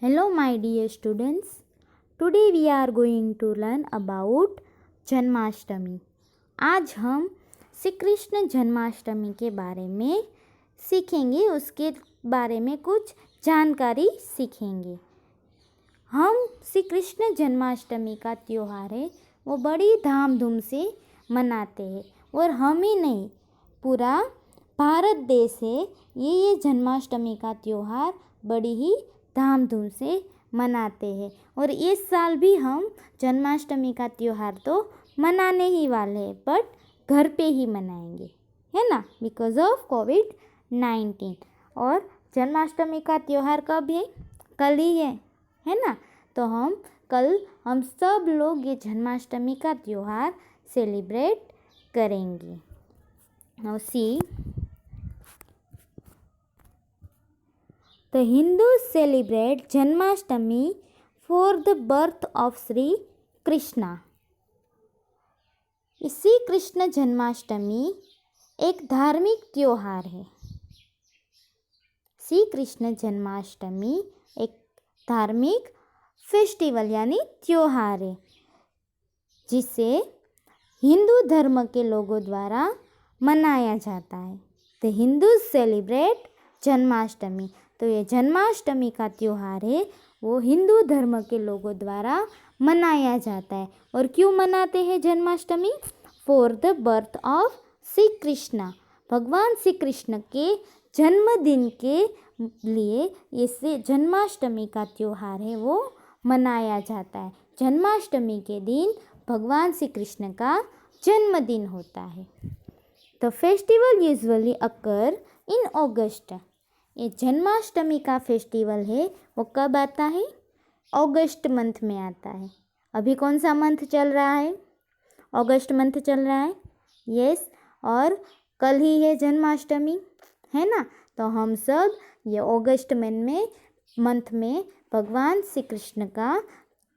Hello, my dear students. Today we are going to learn about Janmashtami. आज हम श्री कृष्ण जन्माष्टमी के बारे में सीखेंगे, उसके बारे में कुछ जानकारी सीखेंगे. हम श्री कृष्ण जन्माष्टमी का त्यौहार है वो बड़ी धाम-धूम से मनाते हैं और हम ही नहीं, पूरा भारत देश है ये जन्माष्टमी का त्यौहार बड़ी ही धाम-धूम से मनाते हैं. और इस साल भी हम जन्माष्टमी का त्यौहार तो मनाने ही वाले हैं, बट घर पे ही मनाएंगे, है ना, बिकॉज ऑफ कोविड-19. और जन्माष्टमी का त्यौहार कब है? कल ही है ना. तो हम सब लोग ये जन्माष्टमी का त्यौहार सेलिब्रेट करेंगे. Now see, the Hindus celebrate Janmashtami for the birth of Sri Krishna. Shri Krishna Janmashtami एक धार्मिक त्यौहार है. श्री कृष्ण जन्माष्टमी एक धार्मिक फेस्टिवल यानी त्यौहार है जिसे हिंदू धर्म के लोगों द्वारा मनाया जाता है. The Hindus celebrate Janmashtami. तो ये जन्माष्टमी का त्यौहार है वो हिंदू धर्म के लोगों द्वारा मनाया जाता है. और क्यों मनाते हैं Janmashtami? For the birth of Shri Krishna. भगवान श्री कृष्ण के जन्मदिन के लिए इसे जन्माष्टमी का त्यौहार है वो मनाया जाता है. जन्माष्टमी के दिन भगवान श्री कृष्ण का जन्मदिन होता है. द फेस्टिवल यूजुअली अकर इन अगस्त. ये जन्माष्टमी का फेस्टिवल है वो कब आता है? अगस्त मंथ में आता है. अभी कौन सा मंथ चल रहा है? अगस्त मंथ चल रहा है. यस, और कल ही है जन्माष्टमी, है ना. तो हम सब ये अगस्त मंथ में भगवान श्री कृष्ण का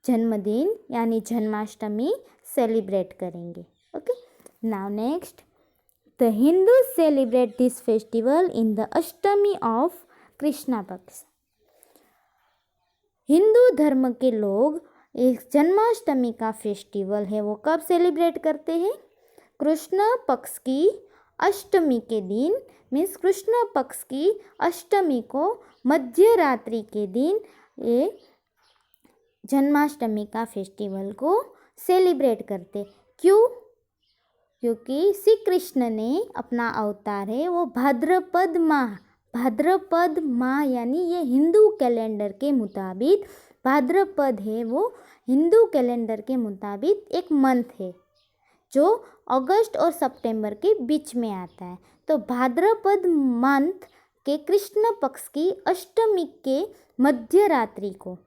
जन्मदिन यानी जन्माष्टमी सेलिब्रेट करेंगे. Okay, now next, the Hindus celebrate this festival in the Ashtami of Krishna Paksha. Hindu धर्म के लोग एक जन्माष्टमी का फेस्टिवल है वो कब सेलिब्रेट करते हैं? कृष्ण पक्ष की अष्टमी के दिन, मीन्स कृष्ण पक्ष की अष्टमी को मध्य रात्रि के दिन ये जन्माष्टमी का फेस्टिवल को सेलिब्रेट करते. क्यों? क्योंकि श्री कृष्ण ने अपना अवतार है वो भाद्रपद माह यानी ये हिंदू कैलेंडर के मुताबिक भाद्रपद है वो हिंदू कैलेंडर के मुताबिक एक मंथ है जो अगस्त और सितंबर के बीच में आता है. तो भाद्रपद मंथ के कृष्ण पक्ष की अष्टमी के मध्य रात्रि को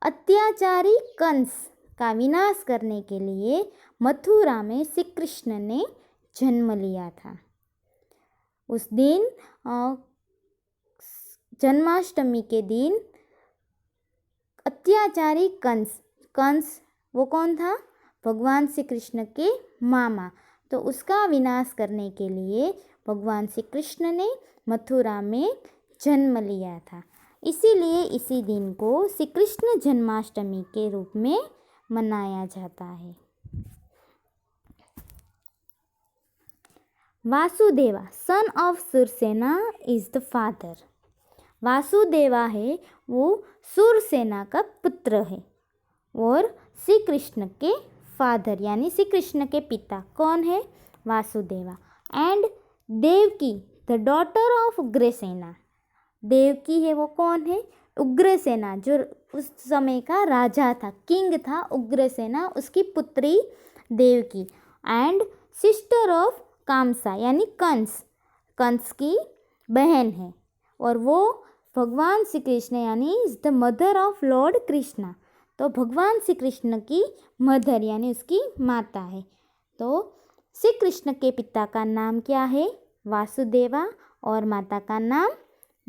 अत्याचारी कंस का विनाश करने के लिए मथुरा में श्री कृष्ण ने जन्म लिया था. उस दिन जन्माष्टमी के दिन अत्याचारी कंस वो कौन था? भगवान श्री कृष्ण के मामा. तो उसका विनाश करने के लिए भगवान श्री कृष्ण ने मथुरा में जन्म लिया था. इसीलिए इसी दिन को श्री कृष्ण जन्माष्टमी के रूप में मनाया जाता है. Vasudeva son of Surasena is the father. Vasudeva है वो सुरसेना का पुत्र है और श्री कृष्ण के फादर यानी श्री कृष्ण के पिता कौन है? Vasudeva. And Devaki the daughter of Ugrasena. Devaki है वो कौन है? उग्रसेना, जो उस समय का राजा था, किंग था उग्रसेना, उसकी पुत्री देवकी. एंड सिस्टर ऑफ कामसा यानी कंस की बहन है. और वो भगवान श्री कृष्ण यानी is the mother of Lord Krishna. तो भगवान श्री कृष्ण की मदर यानी उसकी माता है. तो श्री कृष्ण के पिता का नाम क्या है? वासुदेवा. और माता का नाम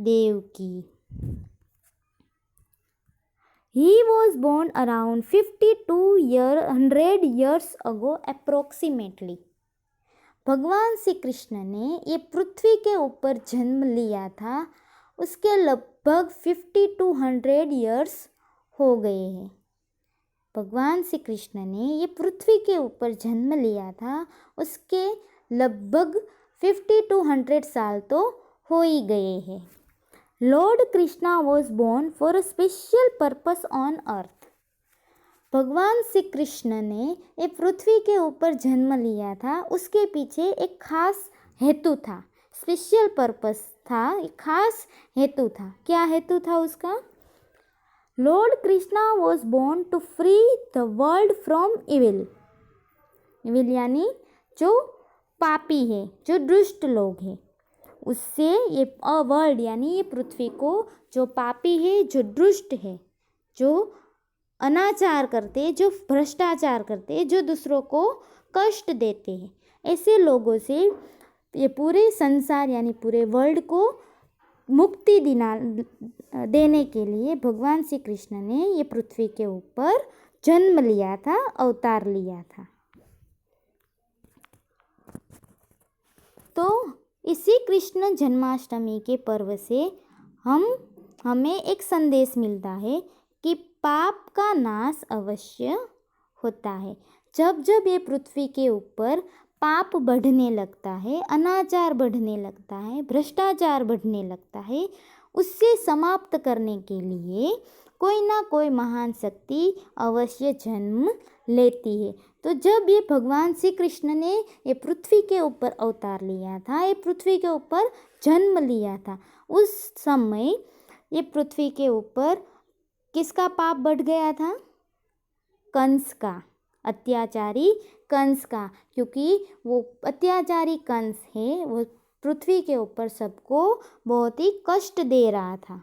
Devaki. He was born around 100 years ago approximately. भगवान श्री कृष्ण ने ये पृथ्वी के ऊपर जन्म लिया था उसके लगभग 50 to 100 ईयर्स हो गए हैं। भगवान श्री कृष्ण ने ये पृथ्वी के ऊपर जन्म लिया था, उसके लगभग 50 to 100 साल तो हो ही गए हैं। Lord Krishna was born for a special purpose on earth. भगवान श्री कृष्ण ने ये पृथ्वी के ऊपर जन्म लिया था, उसके पीछे एक खास हेतु था, स्पेशल पर्पस था, एक खास हेतु था। क्या हेतु था उसका? Lord Krishna was born to free the world from evil. Evil यानी जो पापी है, जो दुष्ट लोग हैं, उससे ये वर्ल्ड यानी ये पृथ्वी को, जो पापी है, जो दुष्ट है, जो अनाचार करते, जो भ्रष्टाचार करते, जो दूसरों को कष्ट देते हैं, ऐसे लोगों से ये पूरे संसार यानी पूरे वर्ल्ड को मुक्ति देने के लिए भगवान श्री कृष्ण ने ये पृथ्वी के ऊपर जन्म लिया था, अवतार लिया था। तो इसी कृष्ण जन्माष्टमी के पर्व से हमें एक संदेश मिलता है कि पाप का नाश अवश्य होता है। जब जब ये पृथ्वी के ऊपर पाप बढ़ने लगता है, अनाचार बढ़ने लगता है, भ्रष्टाचार बढ़ने लगता है, उससे समाप्त करने के लिए कोई ना कोई महान शक्ति अवश्य जन्म लेती है। तो जब ये भगवान श्री कृष्ण ने ये पृथ्वी के ऊपर अवतार लिया था, ये पृथ्वी के ऊपर जन्म लिया था, उस समय ये पृथ्वी के ऊपर किसका पाप बढ़ गया था? कंस का, अत्याचारी कंस का। क्योंकि वो अत्याचारी कंस है, वो पृथ्वी के ऊपर सबको बहुत ही कष्ट दे रहा था,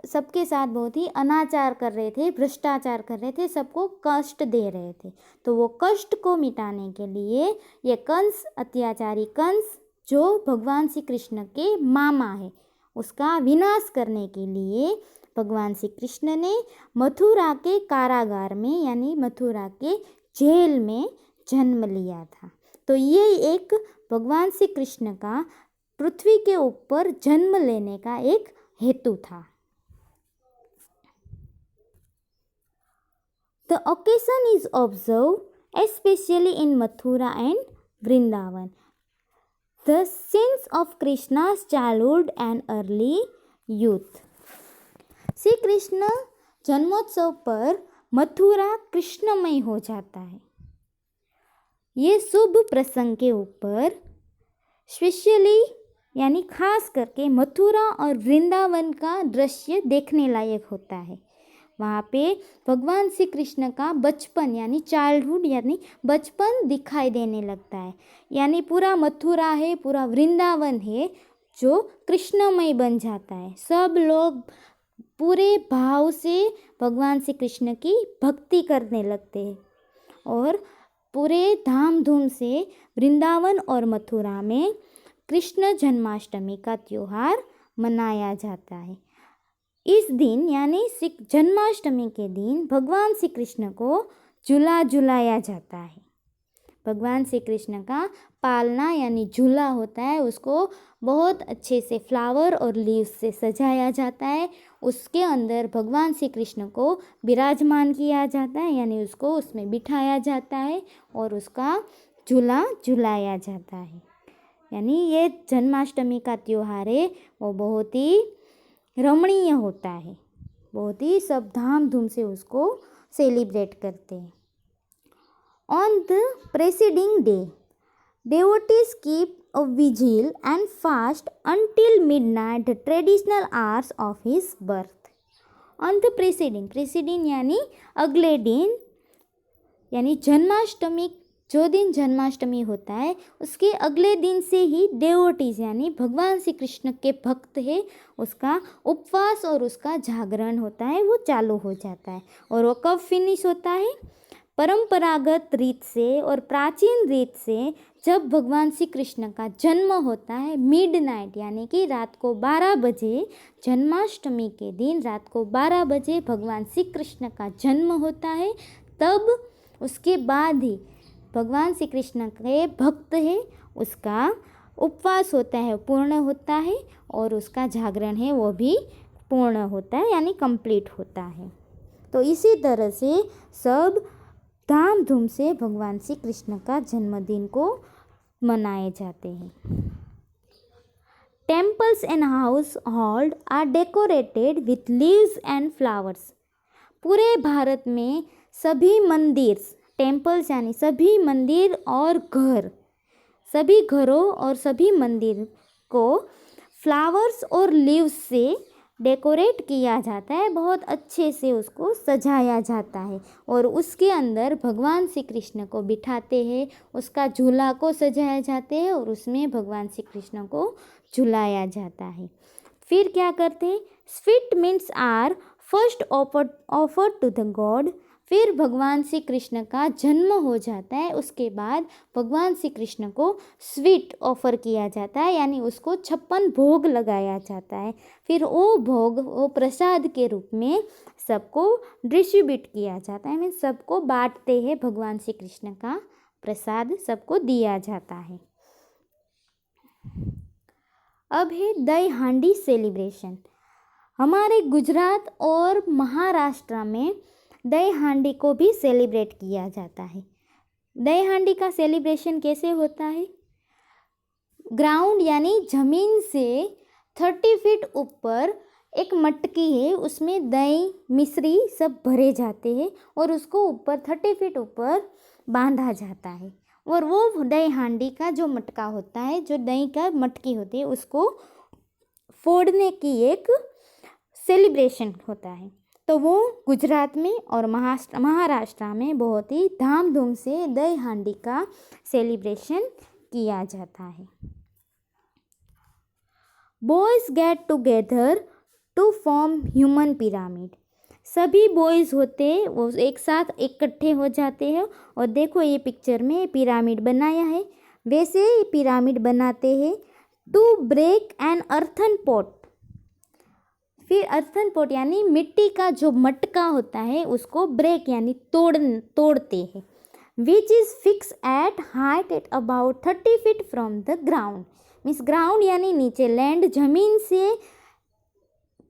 सबके साथ बहुत ही अनाचार कर रहे थे, भ्रष्टाचार कर रहे थे, सबको कष्ट दे रहे थे। तो वो कष्ट को मिटाने के लिए ये कंस, अत्याचारी कंस, जो भगवान श्री कृष्ण के मामा है, उसका विनाश करने के लिए भगवान श्री कृष्ण ने मथुरा के कारागार में यानी मथुरा के जेल में जन्म लिया था। तो ये एक भगवान श्री कृष्ण का पृथ्वी के ऊपर जन्म लेने का एक हेतु था। The occasion is observed especially in Mathura and Vrindavan. The scenes of Krishna's childhood and early youth. Shri Krishna जन्मोत्सव पर मथुरा कृष्णमय हो जाता है। ये शुभ प्रसंग के ऊपर स्पेशली यानी खास करके मथुरा और वृंदावन का दृश्य देखने लायक होता है। वहाँ पे भगवान श्री कृष्ण का बचपन यानी चाइल्डहुड यानी बचपन दिखाई देने लगता है। यानी पूरा मथुरा है, पूरा वृंदावन है जो कृष्णमय बन जाता है। सब लोग पूरे भाव से भगवान श्री कृष्ण की भक्ति करने लगते हैं और पूरे धाम धूम से वृंदावन और मथुरा में कृष्ण जन्माष्टमी का त्यौहार मनाया जाता है। इस दिन यानी जन्माष्टमी के दिन भगवान श्री कृष्ण को झुलाया जाता है। भगवान श्री कृष्ण का पालना यानी झूला होता है, उसको बहुत अच्छे से फ्लावर और लीव्स से सजाया जाता है। उसके अंदर भगवान श्री कृष्ण को विराजमान किया जाता है यानी उसको उसमें बिठाया जाता है और उसका झूला झुलाया जाता है। यानी ये जन्माष्टमी का त्यौहार है वो बहुत ही रमणीय होता है, बहुत ही सब धाम धूम से उसको सेलिब्रेट करते हैं। On the preceding day, devotees keep a vigil and fast until midnight, the traditional hours of his birth. On the preceding यानी अगले दिन यानी जन्माष्टमी, जो दिन जन्माष्टमी होता है उसके अगले दिन से ही डेवोटीज यानी भगवान श्री कृष्ण के भक्त है, उसका उपवास और उसका जागरण होता है, वो चालू हो जाता है। और वो कब फिनिश होता है? परंपरागत रीत से और प्राचीन रीत से जब भगवान श्री कृष्ण का जन्म होता है मिडनाइट यानी कि रात को 12 बजे, जन्माष्टमी के दिन रात को 12 बजे भगवान श्री कृष्ण का जन्म होता है। तब उसके बाद ही भगवान श्री कृष्ण के भक्त है उसका उपवास होता है पूर्ण होता है और उसका जागरण है वो भी पूर्ण होता है यानी कंप्लीट होता है। तो इसी तरह से सब धाम-धूम से भगवान श्री कृष्ण का जन्मदिन को मनाए जाते हैं। Temples and household are decorated with leaves and flowers. पूरे भारत में सभी मंदिर, टेम्पल्स यानी सभी मंदिर और घर, सभी घरों और सभी मंदिर को फ्लावर्स और लीव्स से डेकोरेट किया जाता है, बहुत अच्छे से उसको सजाया जाता है और उसके अंदर भगवान श्री कृष्ण को बिठाते हैं, उसका झूला को सजाया जाते हैं और उसमें भगवान श्री कृष्ण को झुलाया जाता है। फिर क्या करते हैं, sweet meats are first offered to the god. फिर भगवान श्री कृष्ण का जन्म हो जाता है, उसके बाद भगवान श्री कृष्ण को स्वीट ऑफर किया जाता है यानी उसको 56 भोग लगाया जाता है। फिर वो भोग वो प्रसाद के रूप में सबको डिस्ट्रीब्यूट किया जाता है, मीन्स सबको बांटते हैं, भगवान श्री कृष्ण का प्रसाद सबको दिया जाता है। अब है दही हांडी सेलिब्रेशन। हमारे गुजरात और महाराष्ट्र में दही हांडी को भी सेलिब्रेट किया जाता है। दही हांडी का सेलिब्रेशन कैसे होता है, ग्राउंड यानी ज़मीन से 30 फीट ऊपर एक मटकी है, उसमें दही मिश्री सब भरे जाते हैं और उसको ऊपर 30 फीट ऊपर बांधा जाता है और वो दही हांडी का जो मटका होता है, जो दही का मटकी होती है, उसको फोड़ने की एक सेलिब्रेशन होता है। तो वो गुजरात में और महाराष्ट्र में बहुत ही धाम-धूम से दही हांडी का सेलिब्रेशन किया जाता है। Boys get together to form human pyramid. सभी बॉयज़ होते हैं वो एक साथ इकट्ठे हो जाते हैं और देखो ये पिक्चर में पिरामिड बनाया है, वैसे पिरामिड बनाते हैं to break an earthen pot. फिर अर्थन पॉट यानी मिट्टी का जो मटका होता है उसको ब्रेक यानी तोड़ते हैं, which is fix eight height at about 30 feet from the ground. Means ground यानी नीचे लैंड, ज़मीन से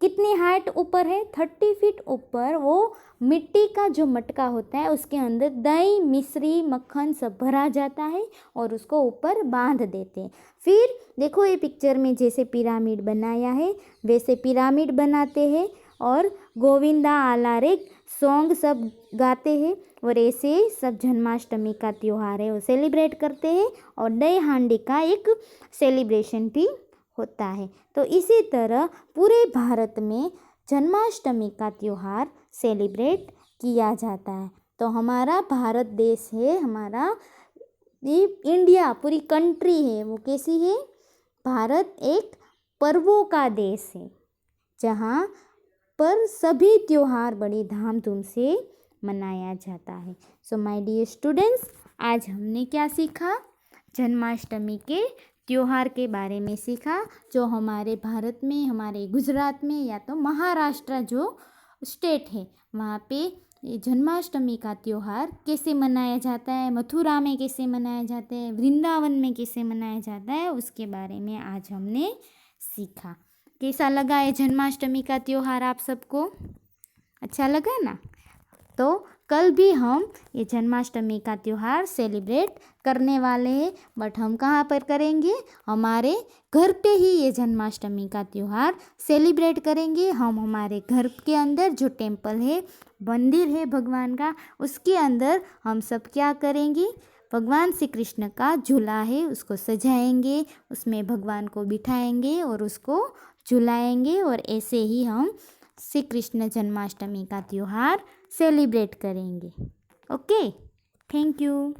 कितनी हाइट ऊपर है, 30 फीट ऊपर वो मिट्टी का जो मटका होता है उसके अंदर दही मिश्री मक्खन सब भरा जाता है और उसको ऊपर बांध देते हैं। फिर देखो ये पिक्चर में जैसे पिरामिड बनाया है वैसे पिरामिड बनाते हैं और गोविंदा आला रे सॉन्ग सब गाते हैं और ऐसे सब जन्माष्टमी का त्यौहार है वो सेलिब्रेट करते हैं और दही हांडी का एक सेलिब्रेशन भी होता है। तो इसी तरह पूरे भारत में जन्माष्टमी का त्यौहार सेलिब्रेट किया जाता है। तो हमारा भारत देश है, हमारा ये इंडिया पूरी कंट्री है वो कैसी है, भारत एक पर्वों का देश है जहाँ पर सभी त्यौहार बड़ी धाम-धूम से मनाया जाता है। सो माय डियर स्टूडेंट्स, आज हमने क्या सीखा, जन्माष्टमी के त्यौहार के बारे में सीखा, जो हमारे भारत में, हमारे गुजरात में या तो महाराष्ट्र जो स्टेट है वहाँ पे ये जन्माष्टमी का त्यौहार कैसे मनाया जाता है, मथुरा में कैसे मनाया जाता है, वृंदावन में कैसे मनाया जाता है, उसके बारे में आज हमने सीखा। कैसा लगा ये जन्माष्टमी का त्यौहार आप सबको, अच्छा लगा ना? तो कल भी हम ये जन्माष्टमी का त्यौहार सेलिब्रेट करने वाले हैं, बट हम कहाँ पर करेंगे, हमारे घर पे ही ये जन्माष्टमी का त्यौहार सेलिब्रेट करेंगे। हम हमारे घर के अंदर जो टेम्पल है, मंदिर है भगवान का, उसके अंदर हम सब क्या करेंगे, भगवान श्री कृष्ण का झूला है उसको सजाएंगे, उसमें भगवान को बिठाएंगे और उसको झुलाएंगे और ऐसे ही हम श्री कृष्ण जन्माष्टमी का त्यौहार सेलिब्रेट करेंगे। Okay, thank you.